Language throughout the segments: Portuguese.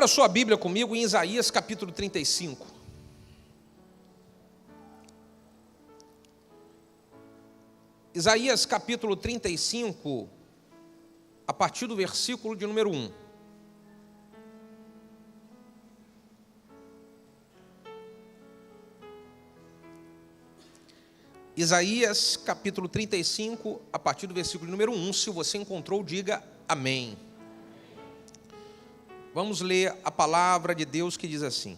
Abra sua Bíblia comigo em Isaías capítulo 35. Isaías capítulo 35, a partir do versículo de número 1. Isaías capítulo 35, a partir do versículo número 1. Se você encontrou, diga amém. Vamos ler a palavra de Deus que diz assim: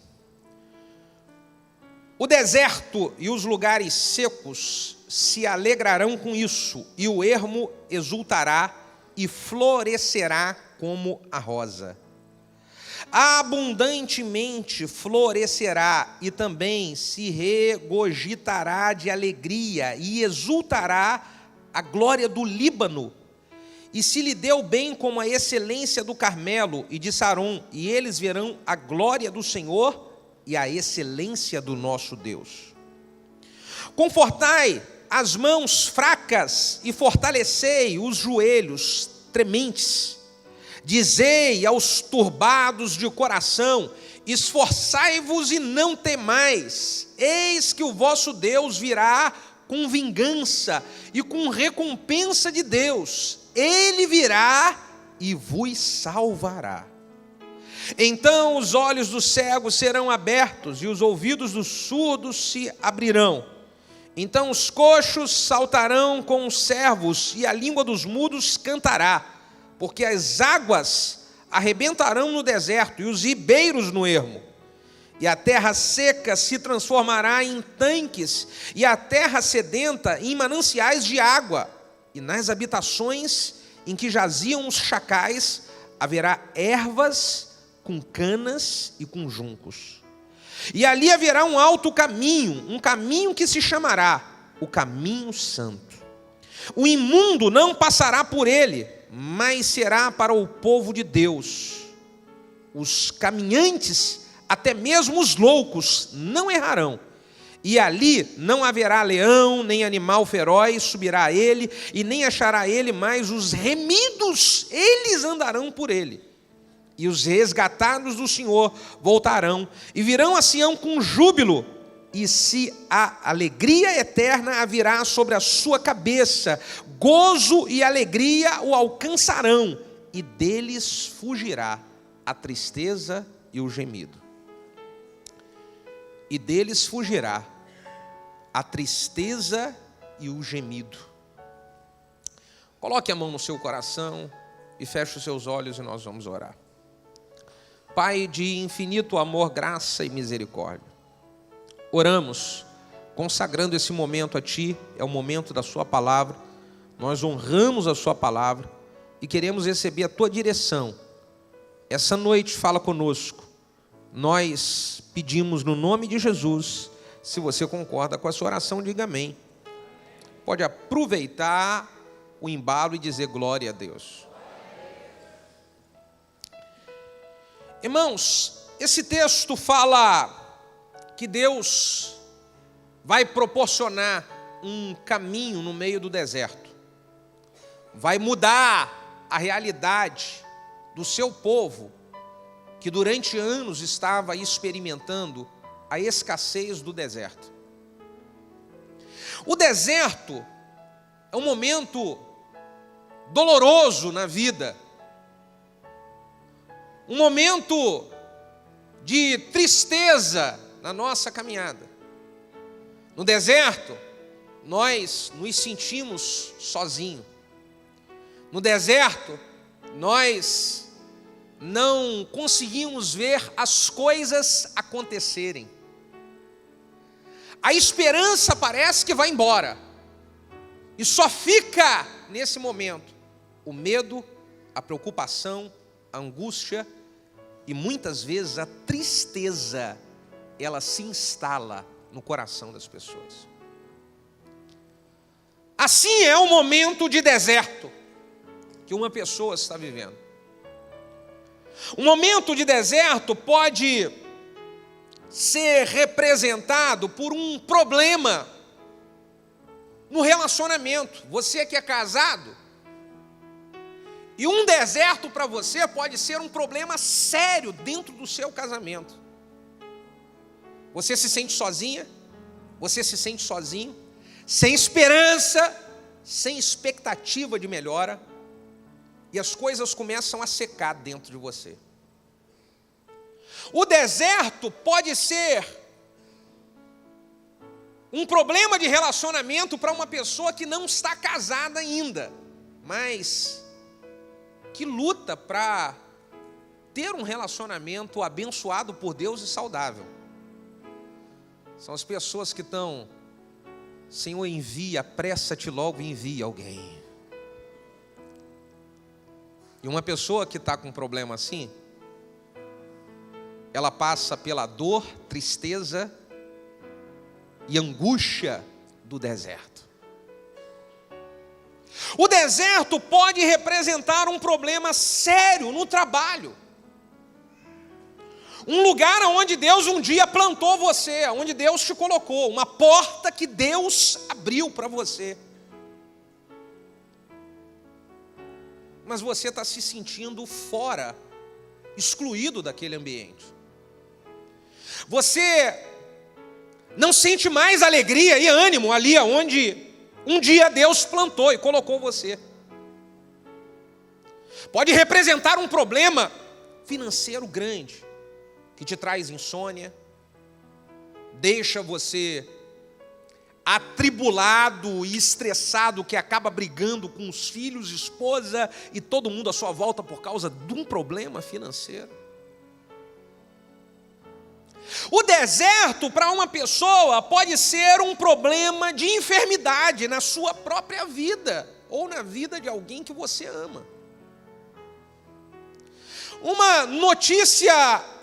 o deserto e os lugares secos se alegrarão com isso, e o ermo exultará e florescerá como a rosa. Abundantemente florescerá e também se regozitará de alegria e exultará a glória do Líbano. E se lhe deu bem como a excelência do Carmelo e de Saron, e eles verão a glória do Senhor e a excelência do nosso Deus. Confortai as mãos fracas e fortalecei os joelhos trementes. Dizei aos turbados de coração: esforçai-vos e não temais, eis que o vosso Deus virá com vingança e com recompensa de Deus. Ele virá e vos salvará. Então os olhos dos cegos serão abertos e os ouvidos dos surdos se abrirão. Então os coxos saltarão com os servos e a língua dos mudos cantará, porque as águas arrebentarão no deserto e os ribeiros no ermo. E a terra seca se transformará em tanques e a terra sedenta em mananciais de água. E nas habitações em que jaziam os chacais haverá ervas com canas e com juncos. E ali haverá um alto caminho, um caminho que se chamará o caminho santo. O imundo não passará por ele, mas será para o povo de Deus. Os caminhantes, até mesmo os loucos, não errarão. E ali não haverá leão, nem animal feroz subirá a ele, e nem achará ele mais os remidos, eles andarão por ele. E os resgatados do Senhor voltarão, e virão a Sião com júbilo, e se a alegria eterna haverá sobre a sua cabeça, gozo e alegria o alcançarão, e deles fugirá a tristeza e o gemido. E deles fugirá a tristeza e o gemido. Coloque a mão no seu coração e feche os seus olhos e nós vamos orar. Pai de infinito amor, graça e misericórdia, oramos consagrando esse momento a Ti, é o momento da Sua palavra, nós honramos a Sua palavra e queremos receber a Tua direção. Essa noite fala conosco. Nós pedimos no nome de Jesus. Se você concorda com a sua oração, diga amém. Pode aproveitar o embalo e dizer glória a Deus. Irmãos, esse texto fala que Deus vai proporcionar um caminho no meio do deserto. Vai mudar a realidade do seu povo, que durante anos estava experimentando a escassez do deserto. O deserto é um momento doloroso na vida, um momento de tristeza na nossa caminhada. No deserto, nós nos sentimos sozinhos. No deserto, nós não conseguimos ver as coisas acontecerem. A esperança parece que vai embora. E só fica, nesse momento, o medo, a preocupação, a angústia e muitas vezes a tristeza, ela se instala no coração das pessoas. Assim é o momento de deserto que uma pessoa está vivendo. Um momento de deserto pode ser representado por um problema no relacionamento. Você que é casado, E um deserto para você pode ser um problema sério dentro do seu casamento. Você se sente sozinha, você se sente sozinho, sem esperança, sem expectativa de melhora, e as coisas começam a secar dentro de você. O deserto pode ser um problema de relacionamento para uma pessoa que não está casada ainda, mas que luta para ter um relacionamento abençoado por Deus e saudável. São as pessoas que estão: Senhor, envia, apressa-te logo e envia alguém. E uma pessoa que está com um problema assim, ela passa pela dor, tristeza e angústia do deserto. O deserto pode representar um problema sério no trabalho. Um lugar onde Deus um dia plantou você, onde Deus te colocou, uma porta que Deus abriu para você. Mas você está se sentindo fora, excluído daquele ambiente. Você não sente mais alegria e ânimo ali onde um dia Deus plantou e colocou você. Pode representar um problema financeiro grande, que te traz insônia, deixa você atribulado e estressado, que acaba brigando com os filhos, esposa e todo mundo à sua volta por causa de um problema financeiro. O deserto para uma pessoa pode ser um problema de enfermidade na sua própria vida ou na vida de alguém que você ama. Uma notícia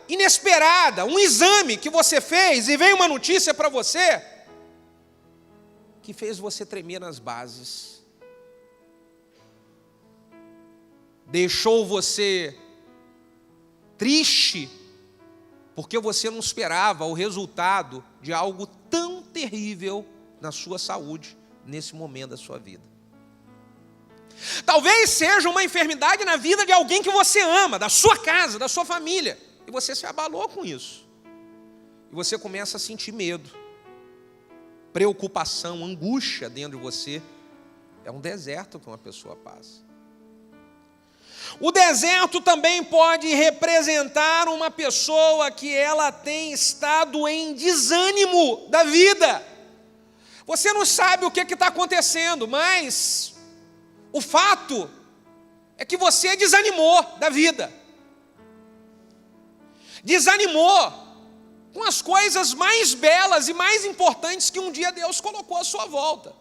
inesperada, um exame que você fez e veio uma notícia para você que fez você tremer nas bases, deixou você triste, porque você não esperava o resultado de algo tão terrível na sua saúde, nesse momento da sua vida. Talvez seja uma enfermidade na vida de alguém que você ama, da sua casa, da sua família, e você se abalou com isso. E você começa a sentir medo, preocupação, angústia dentro de você. É um deserto que uma pessoa passa. O deserto também pode representar uma pessoa que ela tem estado em desânimo da vida. Você não sabe o que está acontecendo, mas o fato é que você desanimou da vida. Desanimou com as coisas mais belas e mais importantes que um dia Deus colocou à sua volta.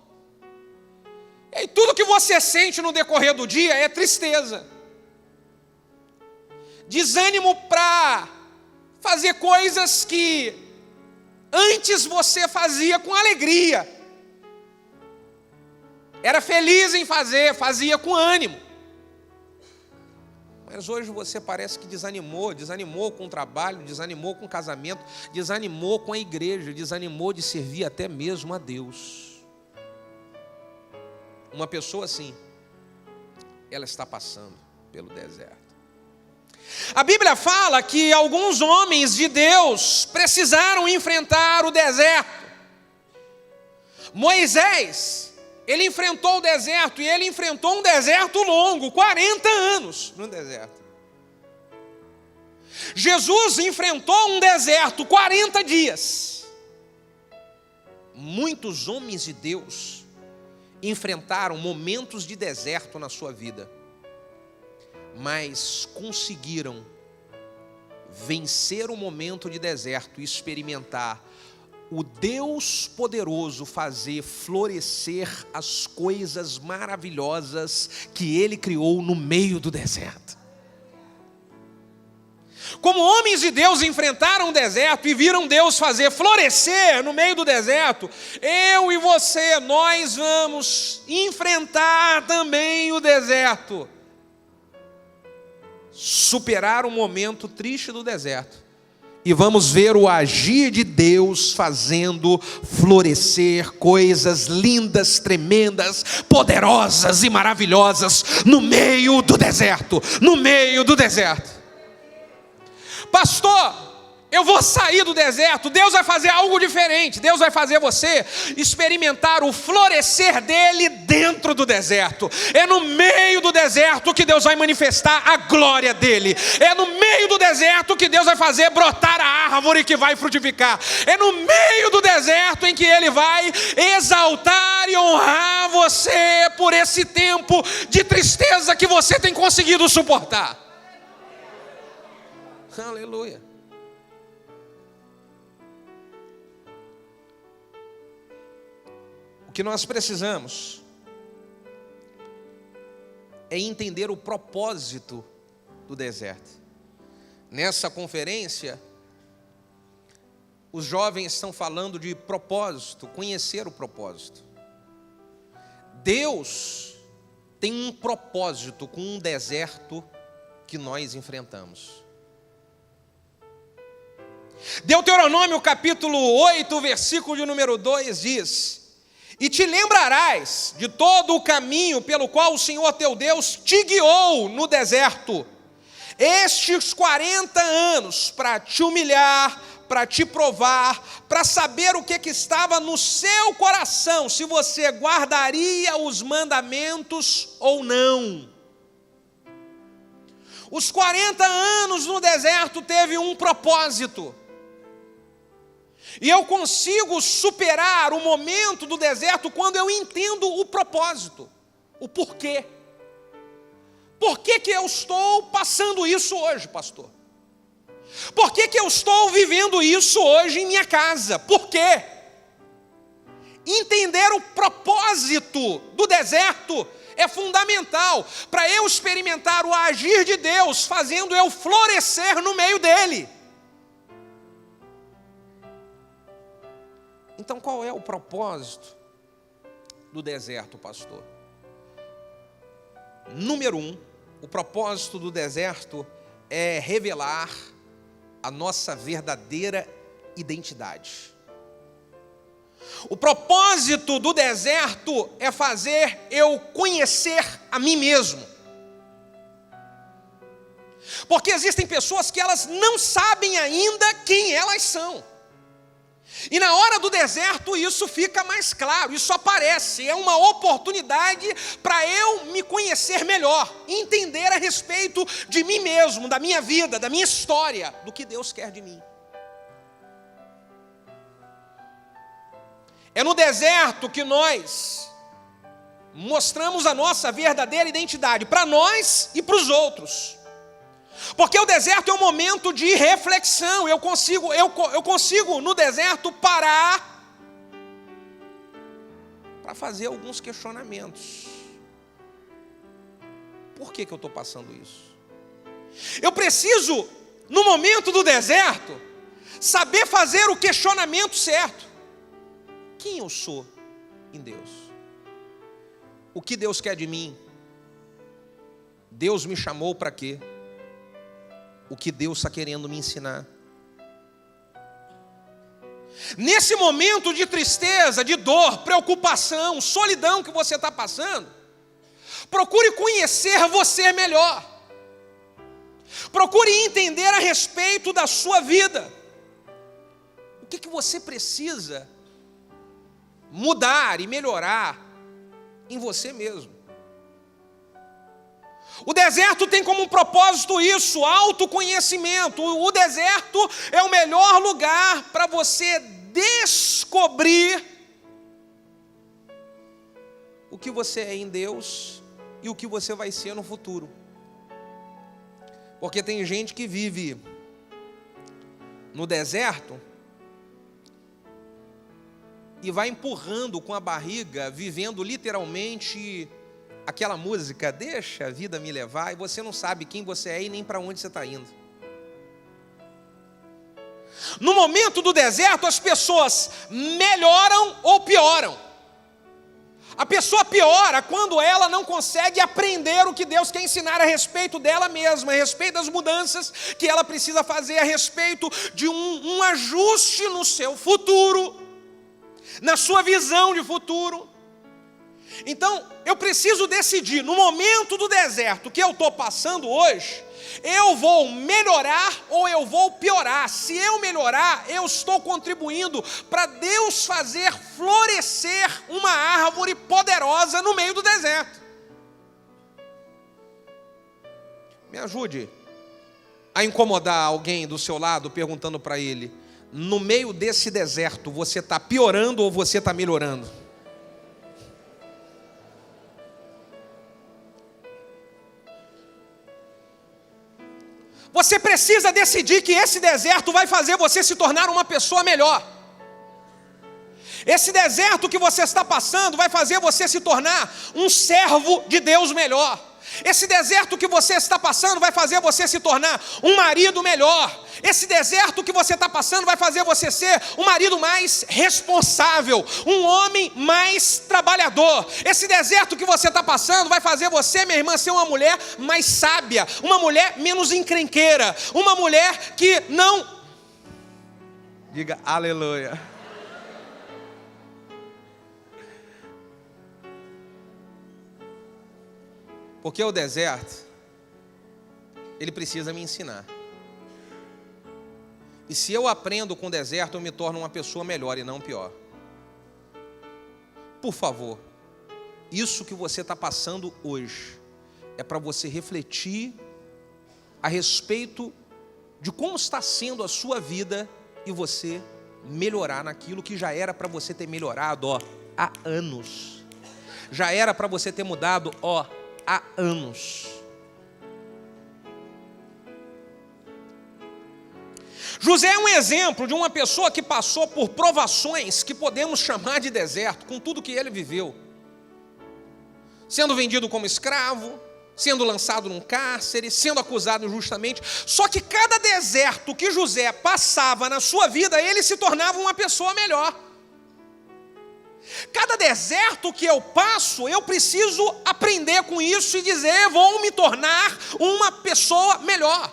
E aí, tudo que você sente no decorrer do dia é tristeza. Desânimo para fazer coisas que antes você fazia com alegria. Era feliz em fazer, fazia com ânimo. Mas hoje você parece que desanimou com o trabalho, desanimou com o casamento, desanimou com a igreja, desanimou de servir até mesmo a Deus. Uma pessoa assim, ela está passando pelo deserto. A Bíblia fala que alguns homens de Deus precisaram enfrentar o deserto. Moisés, ele enfrentou o deserto, e ele enfrentou um deserto longo, 40 anos no deserto. Jesus enfrentou um deserto, 40 dias. Muitos homens de Deus enfrentaram momentos de deserto na sua vida, mas conseguiram vencer o momento de deserto e experimentar o Deus poderoso fazer florescer as coisas maravilhosas que Ele criou no meio do deserto. Como homens de Deus enfrentaram o deserto e viram Deus fazer florescer no meio do deserto, eu e você, nós vamos enfrentar também o deserto. Superar o momento triste do deserto e vamos ver o agir de Deus fazendo florescer coisas lindas, tremendas, poderosas e maravilhosas no meio do deserto. No meio do deserto. Pastor, eu vou sair do deserto, Deus vai fazer algo diferente. Deus vai fazer você experimentar o florescer dele dentro do deserto. É no meio do deserto que Deus vai manifestar a glória dele. É no meio do deserto que Deus vai fazer brotar a árvore que vai frutificar. É no meio do deserto em que ele vai exaltar e honrar você por esse tempo de tristeza que você tem conseguido suportar. Aleluia. O que nós precisamos é entender o propósito do deserto. Nessa conferência, os jovens estão falando de propósito, conhecer o propósito. Deus tem um propósito com um deserto que nós enfrentamos. Deuteronômio capítulo 8, versículo de número 2 diz: e te lembrarás de todo o caminho pelo qual o Senhor teu Deus te guiou no deserto, estes 40 anos, para te humilhar, para te provar, para saber o que estava no seu coração, se você guardaria os mandamentos ou não. Os 40 anos no deserto teve um propósito. E eu consigo superar o momento do deserto quando eu entendo o propósito, o porquê. Por que eu estou passando isso hoje, pastor? Por que eu estou vivendo isso hoje em minha casa? Por quê? Entender o propósito do deserto é fundamental para eu experimentar o agir de Deus, fazendo eu florescer no meio dele. Então, qual é o propósito do deserto, pastor? Número 1, o propósito do deserto é revelar a nossa verdadeira identidade. O propósito do deserto é fazer eu conhecer a mim mesmo. Porque existem pessoas que elas não sabem ainda quem elas são. E na hora do deserto isso fica mais claro, isso aparece, é uma oportunidade para eu me conhecer melhor, entender a respeito de mim mesmo, da minha vida, da minha história, do que Deus quer de mim. É no deserto que nós mostramos a nossa verdadeira identidade, para nós e para os outros. Porque o deserto é um momento de reflexão. Eu consigo no deserto parar para fazer alguns questionamentos. Por que eu estou passando isso? Eu preciso, no momento do deserto, saber fazer o questionamento certo. Quem eu sou em Deus? O que Deus quer de mim? Deus me chamou para quê? O que Deus está querendo me ensinar? Nesse momento de tristeza, de dor, preocupação, solidão que você está passando, procure conhecer você melhor. Procure entender a respeito da sua vida. O que você precisa mudar e melhorar em você mesmo. O deserto tem como propósito isso, autoconhecimento. O deserto é o melhor lugar para você descobrir o que você é em Deus e o que você vai ser no futuro. Porque tem gente que vive no deserto e vai empurrando com a barriga, vivendo literalmente aquela música, deixa a vida me levar, e você não sabe quem você é e nem para onde você está indo. No momento do deserto, as pessoas melhoram ou pioram. A pessoa piora quando ela não consegue aprender o que Deus quer ensinar a respeito dela mesma, a respeito das mudanças que ela precisa fazer, a respeito de um ajuste no seu futuro, na sua visão de futuro. Então, eu preciso decidir, no momento do deserto que eu estou passando hoje, eu vou melhorar ou eu vou piorar. Se eu melhorar, eu estou contribuindo para Deus fazer florescer uma árvore poderosa no meio do deserto. Me ajude a incomodar alguém do seu lado, perguntando para ele: no meio desse deserto, você está piorando ou você está melhorando? Você precisa decidir que esse deserto vai fazer você se tornar uma pessoa melhor. Esse deserto que você está passando vai fazer você se tornar um servo de Deus melhor. Esse deserto que você está passando vai fazer você se tornar um marido melhor. Esse deserto que você está passando vai fazer você ser um marido mais responsável, um homem mais trabalhador. Esse deserto que você está passando vai fazer você, minha irmã, ser uma mulher mais sábia, uma mulher menos encrenqueira, uma mulher que não... Diga aleluia. Porque o deserto, ele precisa me ensinar. E se eu aprendo com o deserto, eu me torno uma pessoa melhor e não pior. Por favor, isso que você está passando hoje é para você refletir a respeito de como está sendo a sua vida e você melhorar naquilo que já era para você ter melhorado há anos. Já era para você ter mudado há anos. José é um exemplo de uma pessoa que passou por provações que podemos chamar de deserto, com tudo que ele viveu. Sendo vendido como escravo, sendo lançado num cárcere, sendo acusado injustamente. Só que cada deserto que José passava na sua vida, ele se tornava uma pessoa melhor. Cada deserto que eu passo, eu preciso aprender com isso e dizer: vou me tornar uma pessoa melhor.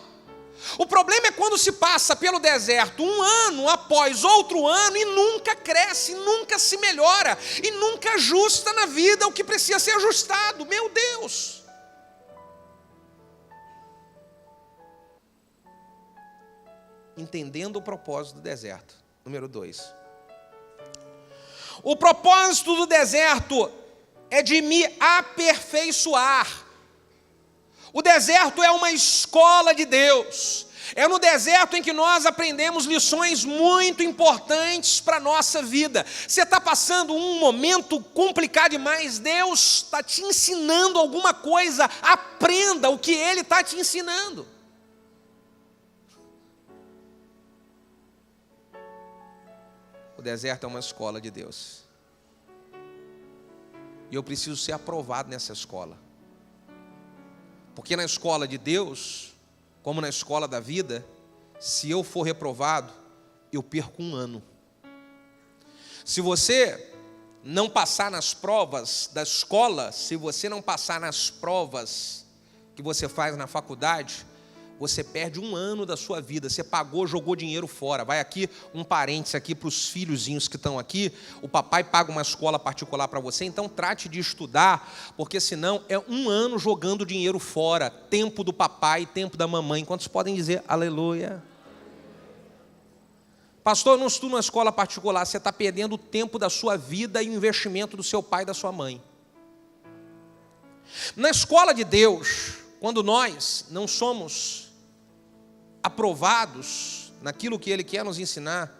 O problema é quando se passa pelo deserto um ano após outro ano e nunca cresce, nunca se melhora e nunca ajusta na vida o que precisa ser ajustado. Meu Deus! Entendendo o propósito do deserto. Número 2. O propósito do deserto é de me aperfeiçoar. O deserto é uma escola de Deus. É no deserto em que nós aprendemos lições muito importantes para a nossa vida. Você está passando um momento complicado demais, Deus está te ensinando alguma coisa. Aprenda o que Ele está te ensinando. O deserto é uma escola de Deus. E eu preciso ser aprovado nessa escola. Porque na escola de Deus, como na escola da vida, se eu for reprovado, eu perco um ano. Se você não passar nas provas da escola, se você não passar nas provas que você faz na faculdade, você perde um ano da sua vida. Você pagou, jogou dinheiro fora. Vai aqui um parênteses aqui para os filhozinhos que estão aqui. O papai paga uma escola particular para você, então trate de estudar, porque senão é um ano jogando dinheiro fora. Tempo do papai, tempo da mamãe. Quantos podem dizer aleluia? Pastor, eu não estudo numa escola particular. Você está perdendo o tempo da sua vida e o investimento do seu pai e da sua mãe. Na escola de Deus, quando nós não somos aprovados naquilo que Ele quer nos ensinar,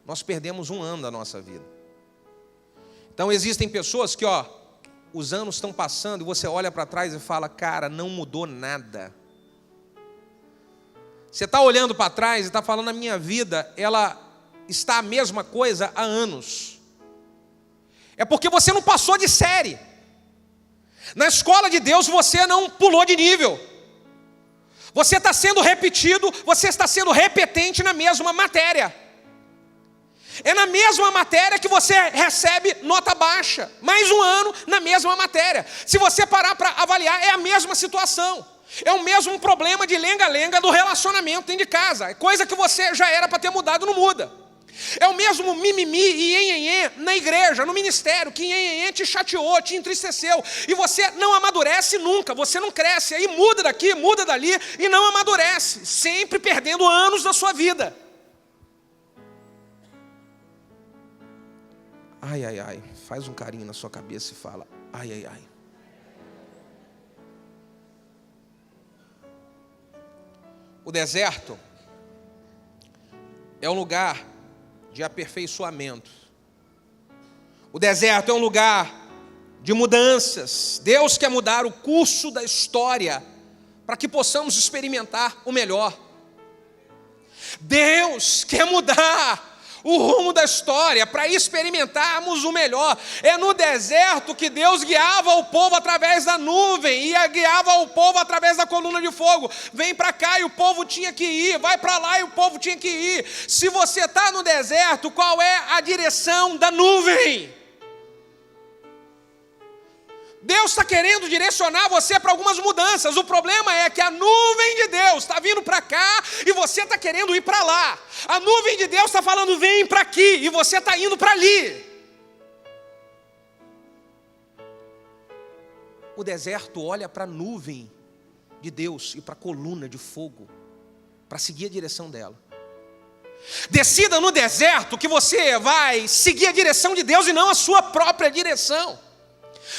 nós perdemos um ano da nossa vida. Então existem pessoas que os anos estão passando e você olha para trás e fala: cara, não mudou nada. Você está olhando para trás e está falando: a minha vida, ela está a mesma coisa há anos. É porque você não passou de série. Na escola de Deus você não pulou de nível. Você está sendo repetido, você está sendo repetente na mesma matéria. É na mesma matéria que você recebe nota baixa. Mais um ano na mesma matéria. Se você parar para avaliar, é a mesma situação. É o mesmo problema de lenga-lenga do relacionamento dentro de casa. É coisa que você já era para ter mudado, não muda. É o mesmo mimimi e nhenhenhê na igreja, no ministério, que nhenhenhê te chateou, te entristeceu. E você não amadurece nunca, você não cresce. Aí muda daqui, muda dali e não amadurece. Sempre perdendo anos da sua vida. Ai, ai, ai. Faz um carinho na sua cabeça e fala, ai, ai, ai. O deserto é um lugar de aperfeiçoamento. O deserto é um lugar de mudanças. Deus quer mudar o curso da história para que possamos experimentar o melhor. Deus quer mudar o rumo da história para experimentarmos o melhor. É no deserto que Deus guiava o povo através da nuvem, e guiava o povo através da coluna de fogo. Vem para cá e o povo tinha que ir, vai para lá e o povo tinha que ir. Se você está no deserto, qual é a direção da nuvem? Deus está querendo direcionar você para algumas mudanças. O problema é que a nuvem de Deus está vindo para cá e você está querendo ir para lá. A nuvem de Deus está falando, vem para aqui, e você está indo para ali. O deserto olha para a nuvem de Deus e para a coluna de fogo, para seguir a direção dela. Decida no deserto que você vai seguir a direção de Deus e não a sua própria direção.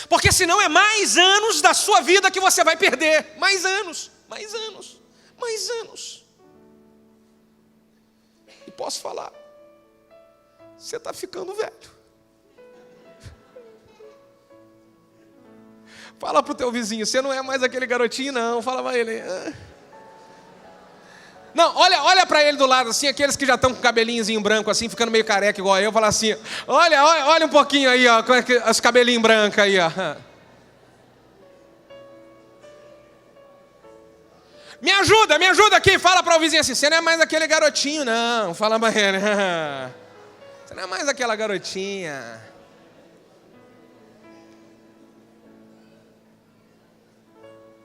Porque senão é mais anos da sua vida que você vai perder. Mais anos, mais anos, mais anos. E posso falar, você está ficando velho. Fala para o teu vizinho, você não é mais aquele garotinho não. Fala para ele. Não, olha para ele do lado assim, aqueles que já estão com cabelinhozinho branco assim, ficando meio careca igual eu, fala assim, olha um pouquinho aí, ó, os cabelinhos brancos aí, ó. Me ajuda aqui, fala para o vizinho assim, você não é mais aquele garotinho não, fala para ele, você não é mais aquela garotinha.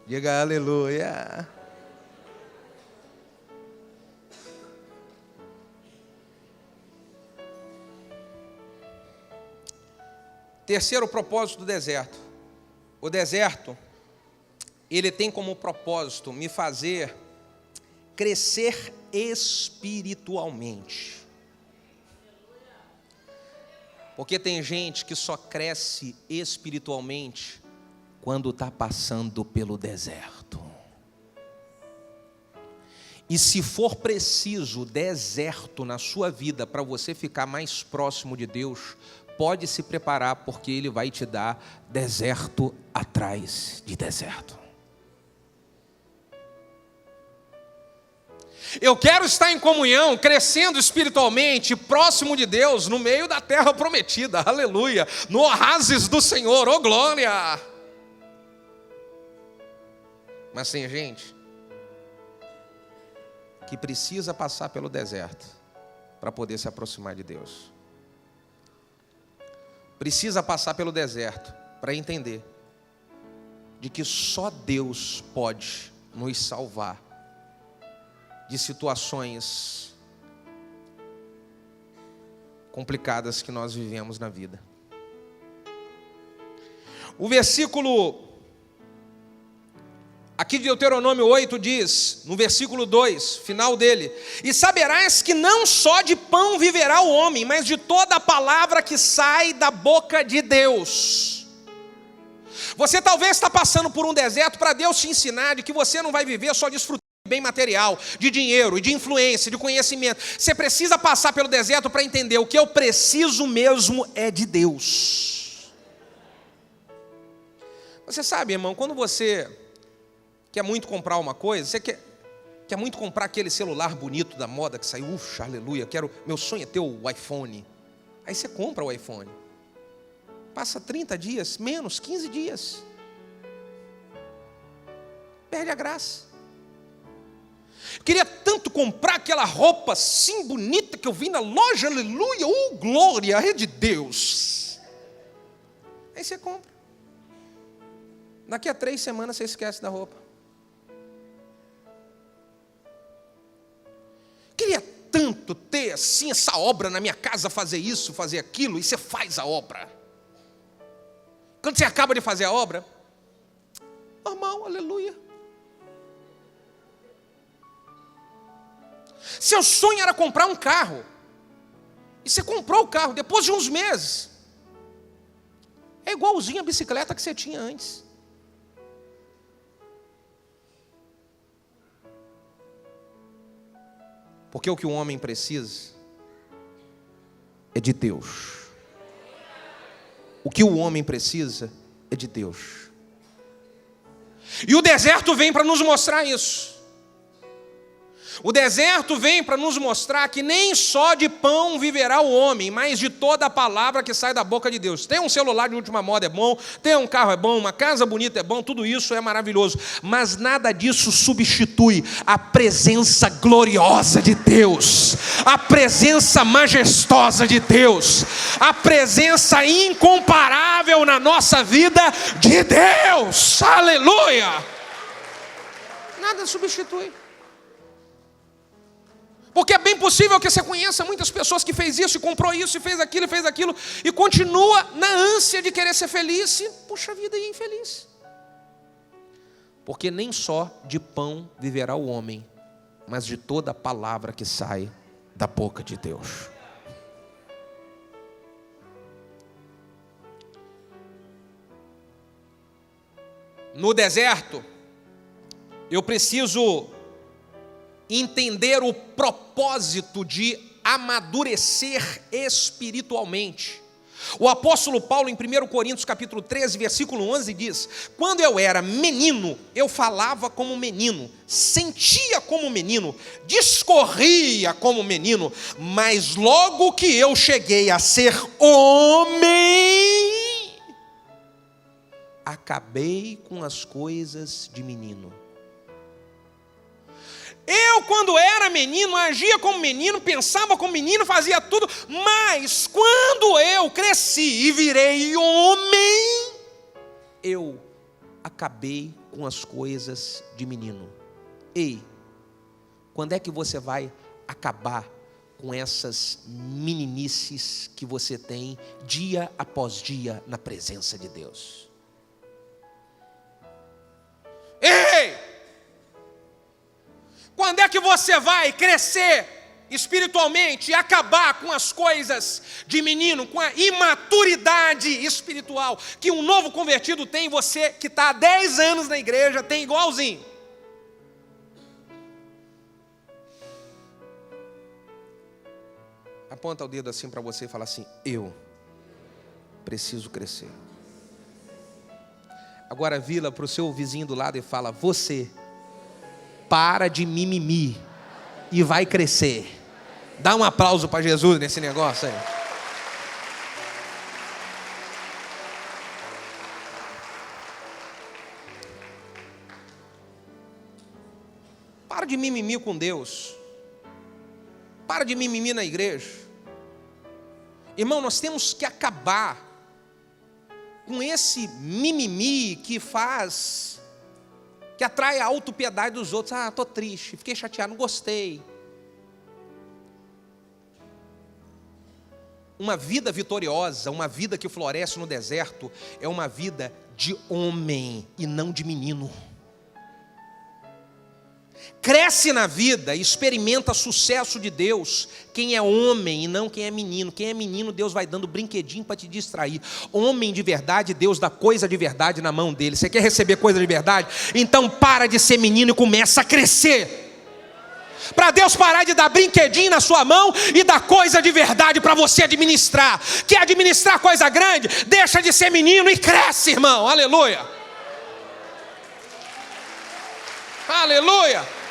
Diga aleluia. Terceiro propósito do deserto. O deserto, ele tem como propósito me fazer crescer espiritualmente. Porque tem gente que só cresce espiritualmente quando está passando pelo deserto. E se for preciso deserto na sua vida para você ficar mais próximo de Deus, pode se preparar, porque Ele vai te dar deserto atrás de deserto. Eu quero estar em comunhão, crescendo espiritualmente, próximo de Deus, no meio da terra prometida, aleluia, no oásis do Senhor, oh glória. Mas tem gente que precisa passar pelo deserto para poder se aproximar de Deus. Precisa passar pelo deserto para entender de que só Deus pode nos salvar de situações complicadas que nós vivemos na vida. O versículo aqui de Deuteronômio 8 diz, no versículo 2, final dele, e saberás que não só de pão viverá o homem, mas de toda a palavra que sai da boca de Deus. Você talvez está passando por um deserto para Deus te ensinar de que você não vai viver só desfrutando de bem material, de dinheiro, de influência, de conhecimento. Você precisa passar pelo deserto para entender o que eu preciso mesmo é de Deus. Você sabe, irmão, quando você quer muito comprar uma coisa, você quer muito comprar aquele celular bonito da moda que saiu, uxa, aleluia, meu sonho é ter o iPhone. Aí você compra o iPhone. Passa 30 dias, menos, 15 dias. Perde a graça. Eu queria tanto tanto comprar aquela roupa assim bonita que eu vi na loja, aleluia, glória, é de Deus. Aí você compra. Daqui a 3 semanas você esquece da roupa. Queria tanto ter assim essa obra na minha casa, fazer isso, fazer aquilo, e você faz a obra. Quando você acaba de fazer a obra, normal, aleluia. Seu sonho era comprar um carro, e você comprou o carro, depois de uns meses, é igualzinho a bicicleta que você tinha antes. Porque o que o homem precisa é de Deus. O que o homem precisa é de Deus. E o deserto vem para nos mostrar isso. O deserto vem para nos mostrar que nem só de pão viverá o homem, mas de toda a palavra que sai da boca de Deus. Ter um celular de última moda é bom, ter um carro é bom, uma casa bonita é bom, tudo isso é maravilhoso. Mas nada disso substitui a presença gloriosa de Deus, a presença majestosa de Deus, a presença incomparável na nossa vida de Deus. Aleluia! Nada substitui. Porque é bem possível que você conheça muitas pessoas que fez isso, e comprou isso, e fez aquilo, e continua na ânsia de querer ser feliz, e puxa vida, e infeliz. Porque nem só de pão viverá o homem, mas de toda a palavra que sai da boca de Deus. No deserto, eu preciso entender o propósito de amadurecer espiritualmente. O apóstolo Paulo, em 1 Coríntios capítulo 13, versículo 11, diz: quando eu era menino, eu falava como menino, sentia como menino, discorria como menino, mas logo que eu cheguei a ser homem, acabei com as coisas de menino. Eu, quando era menino, agia como menino, pensava como menino, fazia tudo, mas quando eu cresci e virei homem, eu acabei com as coisas de menino. Ei, quando é que você vai acabar com essas meninices que você tem dia após dia na presença de Deus? Ei! Quando é que você vai crescer espiritualmente e acabar com as coisas de menino, com a imaturidade espiritual que um novo convertido tem, você que está há 10 anos na igreja tem igualzinho? Aponta o dedo assim para você e fala assim: eu preciso crescer. Agora vira para o seu vizinho do lado e fala: você para de mimimi e vai crescer. Dá um aplauso para Jesus nesse negócio aí. Para de mimimi com Deus. Para de mimimi na igreja. Irmão, nós temos que acabar com esse mimimi que atrai a autopiedade dos outros. Ah, estou triste, fiquei chateado, não gostei. Uma vida vitoriosa, uma vida que floresce no deserto, é uma vida de homem e não de menino. Cresce na vida e experimenta sucesso de Deus quem é homem e não quem é menino. Quem é menino, Deus vai dando brinquedinho para te distrair. Homem de verdade, Deus dá coisa de verdade na mão dele. Você quer receber coisa de verdade? Então para de ser menino e começa a crescer. Para Deus parar de dar brinquedinho na sua mão e dar coisa de verdade para você administrar. Quer administrar coisa grande? Deixa de ser menino e cresce, irmão. Aleluia. Aleluia.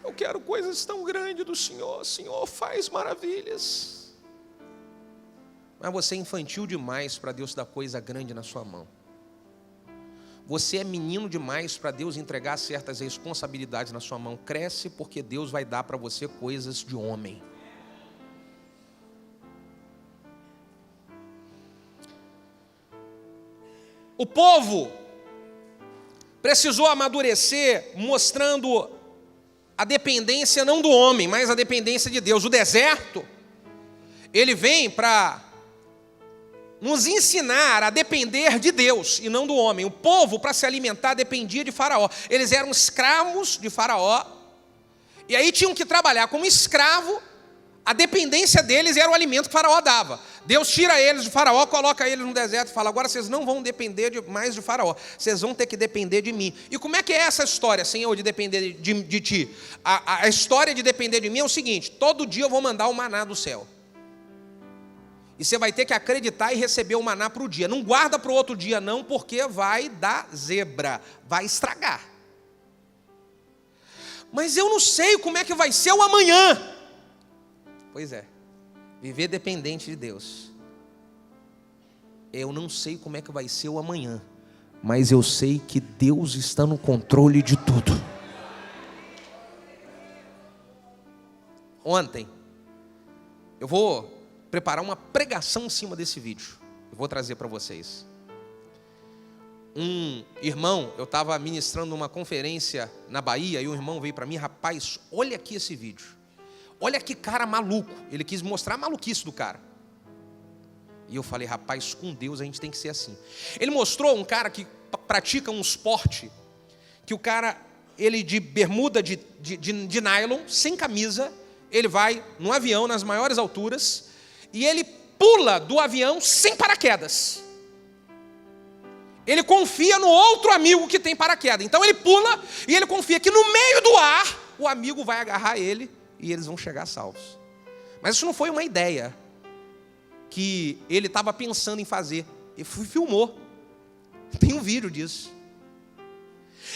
Eu quero coisas tão grandes do Senhor. Senhor, faz maravilhas. Mas você é infantil demais para Deus dar coisa grande na sua mão. Você é menino demais para Deus entregar certas responsabilidades na sua mão. Cresce, porque Deus vai dar para você coisas de homem. O povo precisou amadurecer mostrando a dependência não do homem, mas a dependência de Deus. O deserto, ele vem para nos ensinar a depender de Deus e não do homem. O povo, para se alimentar, dependia de Faraó. Eles eram escravos de Faraó, e aí tinham que trabalhar como escravo. A dependência deles era o alimento que Faraó dava. Deus tira eles de Faraó, coloca eles no deserto e fala: agora vocês não vão depender mais de Faraó, vocês vão ter que depender de mim. E como é que é essa história, Senhor, de depender de ti? A história de depender de mim é o seguinte: todo dia eu vou mandar o maná do céu. E você vai ter que acreditar e receber o maná para o dia. Não guarda para o outro dia não, porque vai dar zebra, vai estragar. Mas eu não sei como é que vai ser o amanhã. Pois é, viver dependente de Deus. Eu não sei como é que vai ser o amanhã, mas eu sei que Deus está no controle de tudo. Ontem, eu vou preparar uma pregação em cima desse vídeo. Eu vou trazer para vocês. Um irmão, eu estava ministrando uma conferência na Bahia, e um irmão veio para mim: rapaz, olha aqui esse vídeo. Olha que cara maluco. Ele quis mostrar a maluquice do cara. E eu falei: rapaz, com Deus a gente tem que ser assim. Ele mostrou um cara que pratica um esporte, que o cara, ele de bermuda de nylon, sem camisa, ele vai no avião nas maiores alturas, e ele pula do avião sem paraquedas. Ele confia no outro amigo que tem paraquedas. Então ele pula e ele confia que no meio do ar o amigo vai agarrar ele e eles vão chegar salvos. Mas isso não foi uma ideia que ele estava pensando em fazer. Ele filmou. Tem um vídeo disso.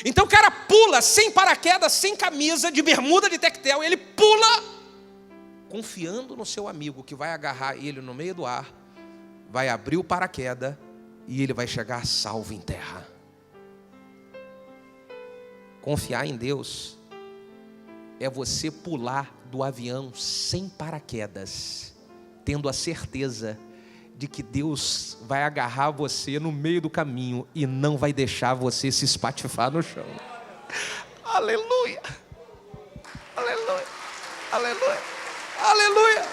Então o cara pula sem paraquedas, sem camisa, de bermuda de tectel. Ele pula confiando no seu amigo que vai agarrar ele no meio do ar, vai abrir o paraquedas e ele vai chegar salvo em terra. Confiar em Deus é você pular do avião sem paraquedas, tendo a certeza de que Deus vai agarrar você no meio do caminho e não vai deixar você se espatifar no chão. Aleluia! Aleluia! Aleluia! Aleluia!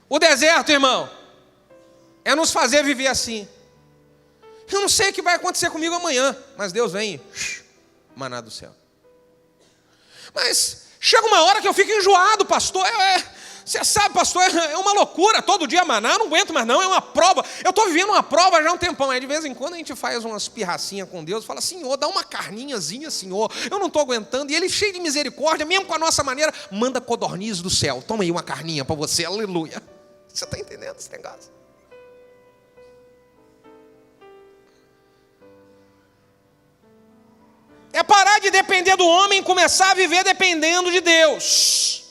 O deserto, irmão, é nos fazer viver assim. Eu não sei o que vai acontecer comigo amanhã, mas Deus vem, maná do céu. Mas chega uma hora que eu fico enjoado, pastor. Você sabe, pastor, é uma loucura. Todo dia maná, eu não aguento mais não, é uma prova. Eu estou vivendo uma prova já há um tempão. Aí de vez em quando a gente faz umas pirracinhas com Deus, fala: Senhor, dá uma carninhazinha, Senhor, eu não estou aguentando. E Ele, cheio de misericórdia, mesmo com a nossa maneira, manda codorniz do céu. Toma aí uma carninha para você, aleluia. Você está entendendo esse negócio? É parar de depender do homem e começar a viver dependendo de Deus.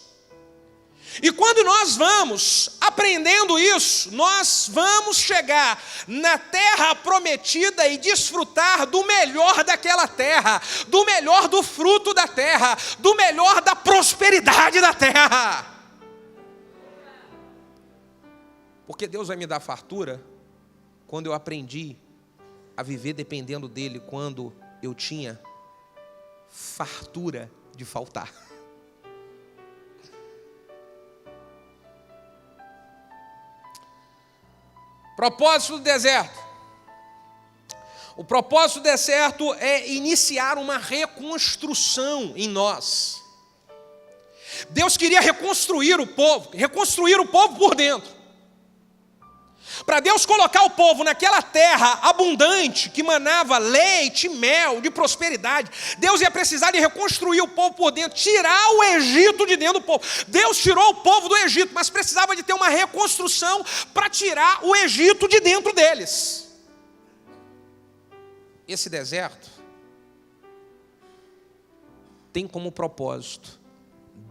E quando nós vamos aprendendo isso, nós vamos chegar na terra prometida e desfrutar do melhor daquela terra, do melhor do fruto da terra, do melhor da prosperidade da terra. Porque Deus vai me dar fartura quando eu aprendi a viver dependendo dEle, quando eu tinha fartura de faltar. Propósito do deserto. O propósito do deserto é iniciar uma reconstrução em nós. Deus queria reconstruir o povo por dentro. Para Deus colocar o povo naquela terra abundante, que manava leite, mel, de prosperidade, Deus ia precisar de reconstruir o povo por dentro, tirar o Egito de dentro do povo. Deus tirou o povo do Egito, mas precisava de ter uma reconstrução para tirar o Egito de dentro deles. Esse deserto tem como propósito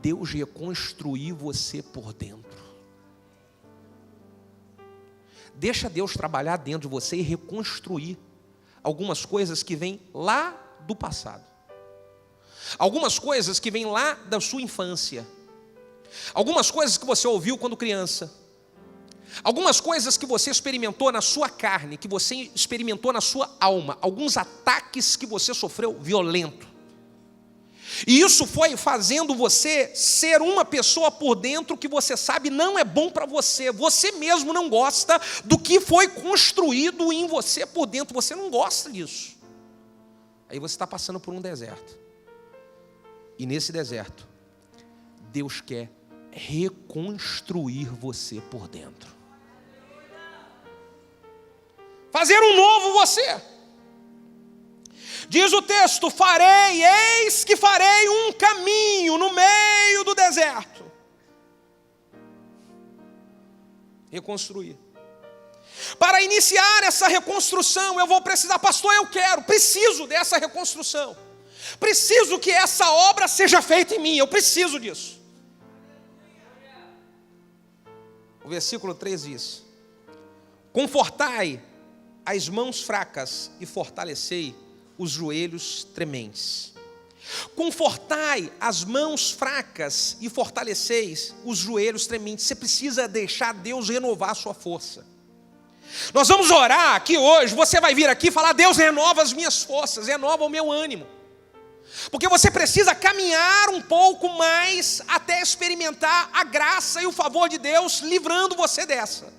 Deus reconstruir você por dentro. Deixa Deus trabalhar dentro de você e reconstruir algumas coisas que vêm lá do passado. Algumas coisas que vêm lá da sua infância. Algumas coisas que você ouviu quando criança. Algumas coisas que você experimentou na sua carne, que você experimentou na sua alma. Alguns ataques que você sofreu violento. E isso foi fazendo você ser uma pessoa por dentro que você sabe não é bom para você. Você mesmo não gosta do que foi construído em você por dentro. Você não gosta disso. Aí você está passando por um deserto. E nesse deserto, Deus quer reconstruir você por dentro. Fazer um novo você. Diz o texto: eis que farei um caminho no meio do deserto. Reconstruir. Para iniciar essa reconstrução, eu vou precisar, pastor, preciso dessa reconstrução. Preciso que essa obra seja feita em mim, eu preciso disso. O versículo 3 diz: confortai as mãos fracas e fortalecei os joelhos trementes. Confortai as mãos fracas e fortaleceis os joelhos trementes. Você precisa deixar Deus renovar a sua força. Nós vamos orar aqui hoje. Você vai vir aqui e falar: Deus, renova as minhas forças, renova o meu ânimo. Porque você precisa caminhar um pouco mais até experimentar a graça e o favor de Deus, livrando você dessa.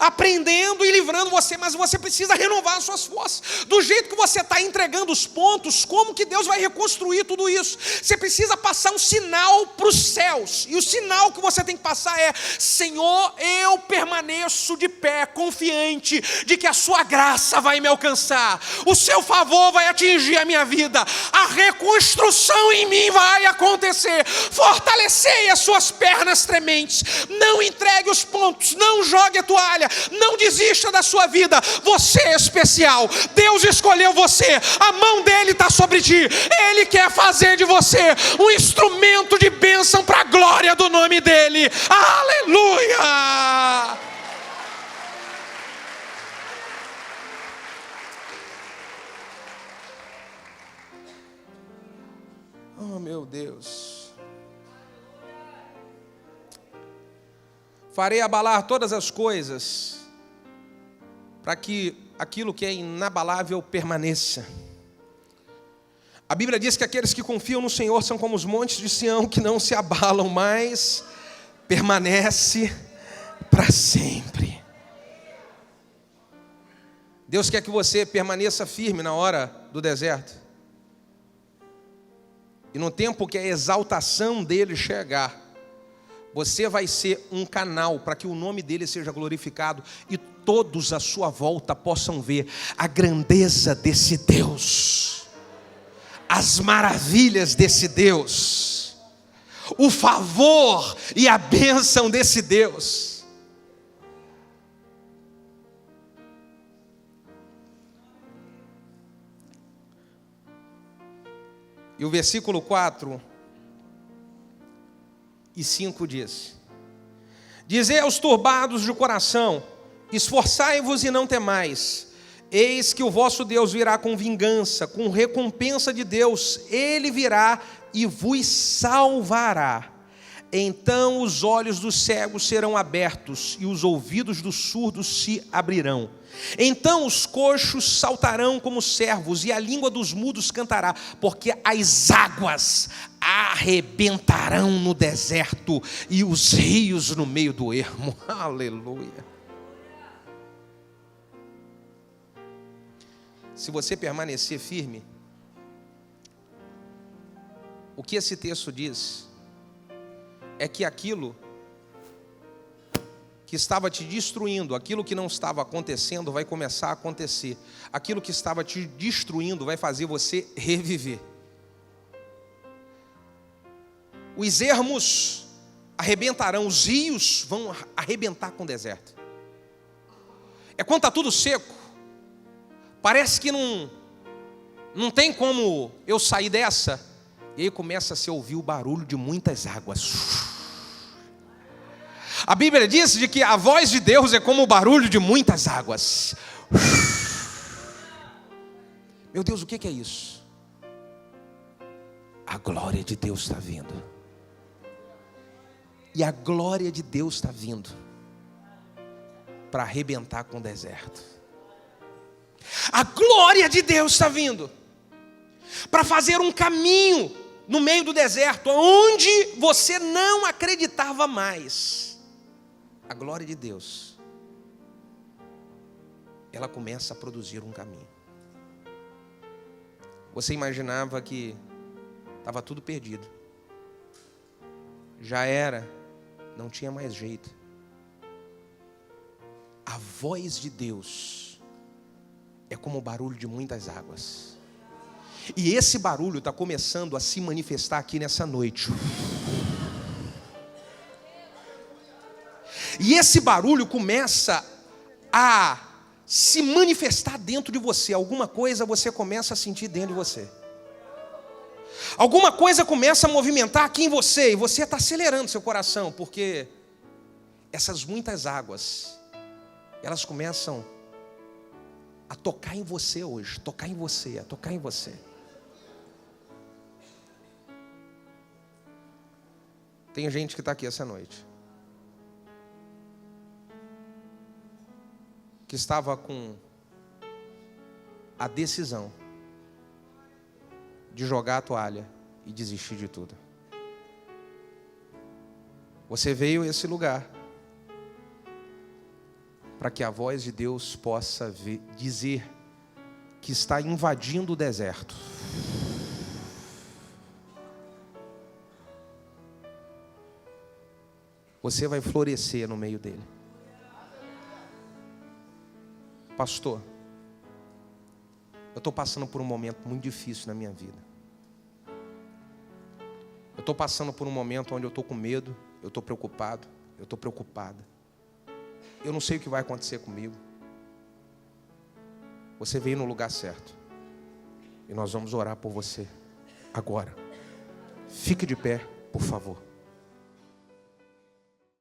Aprendendo e livrando você, mas você precisa renovar as suas forças. Do jeito que você está entregando os pontos, como que Deus vai reconstruir tudo isso? Você precisa passar um sinal para os céus, e o sinal que você tem que passar é: Senhor, eu permaneço de pé, confiante de que a sua graça vai me alcançar, o seu favor vai atingir a minha vida, a reconstrução em mim vai acontecer. Fortalecei as suas pernas trementes, não entregue os pontos, não jogue a toalha, não desista da sua vida. Você é especial, Deus escolheu você, a mão dele está sobre ti. Ele quer fazer de você um instrumento de bênção para a glória do nome dele. Aleluia! Oh, meu Deus. Farei abalar todas as coisas, para que aquilo que é inabalável permaneça. A Bíblia diz que aqueles que confiam no Senhor são como os montes de Sião, que não se abalam, mas permanece para sempre. Deus quer que você permaneça firme na hora do deserto. E no tempo que a exaltação dele chegar, você vai ser um canal para que o nome dele seja glorificado e todos à sua volta possam ver a grandeza desse Deus, as maravilhas desse Deus, o favor e a bênção desse Deus. E o versículo 4 e 5 diz: dizei aos turbados de coração: esforçai-vos e não temais. Eis que o vosso Deus virá com vingança, com recompensa de Deus. Ele virá e vos salvará. Então os olhos dos cegos serão abertos e os ouvidos dos surdos se abrirão. Então os coxos saltarão como servos e a língua dos mudos cantará, porque as águas arrebentarão no deserto e os rios no meio do ermo. Aleluia. Se você permanecer firme, o que esse texto diz é que aquilo que estava te destruindo, aquilo que não estava acontecendo, vai começar a acontecer. Aquilo que estava te destruindo vai fazer você reviver. Os ermos arrebentarão, os rios vão arrebentar com o deserto. É quando está tudo seco, parece que não tem como eu sair dessa. E aí começa a se ouvir o barulho de muitas águas. A Bíblia diz de que a voz de Deus é como o barulho de muitas águas. Meu Deus, o que é isso? A glória de Deus está vindo. E a glória de Deus está vindo para arrebentar com o deserto. A glória de Deus está vindo para fazer um caminho no meio do deserto, onde você não acreditava mais. A glória de Deus, ela começa a produzir um caminho. Você imaginava que estava tudo perdido, já era, não tinha mais jeito. A voz de Deus é como o barulho de muitas águas. E esse barulho está começando a se manifestar aqui nessa noite. E esse barulho começa a se manifestar dentro de você. Alguma coisa você começa a sentir dentro de você. Alguma coisa começa a movimentar aqui em você. E você está acelerando seu coração, porque essas muitas águas, elas começam a tocar em você hoje. Tocar em você, a tocar em você. Tem gente que está aqui essa noite, que estava com a decisão de jogar a toalha e desistir de tudo. Você veio a esse lugar para que a voz de Deus possa dizer que está invadindo o deserto. Você vai florescer no meio dele. Pastor, eu estou passando por um momento muito difícil na minha vida. Eu estou passando por um momento onde eu estou com medo, eu estou preocupado, eu estou preocupada. Eu não sei o que vai acontecer comigo. Você veio no lugar certo. E nós vamos orar por você agora. Fique de pé, por favor.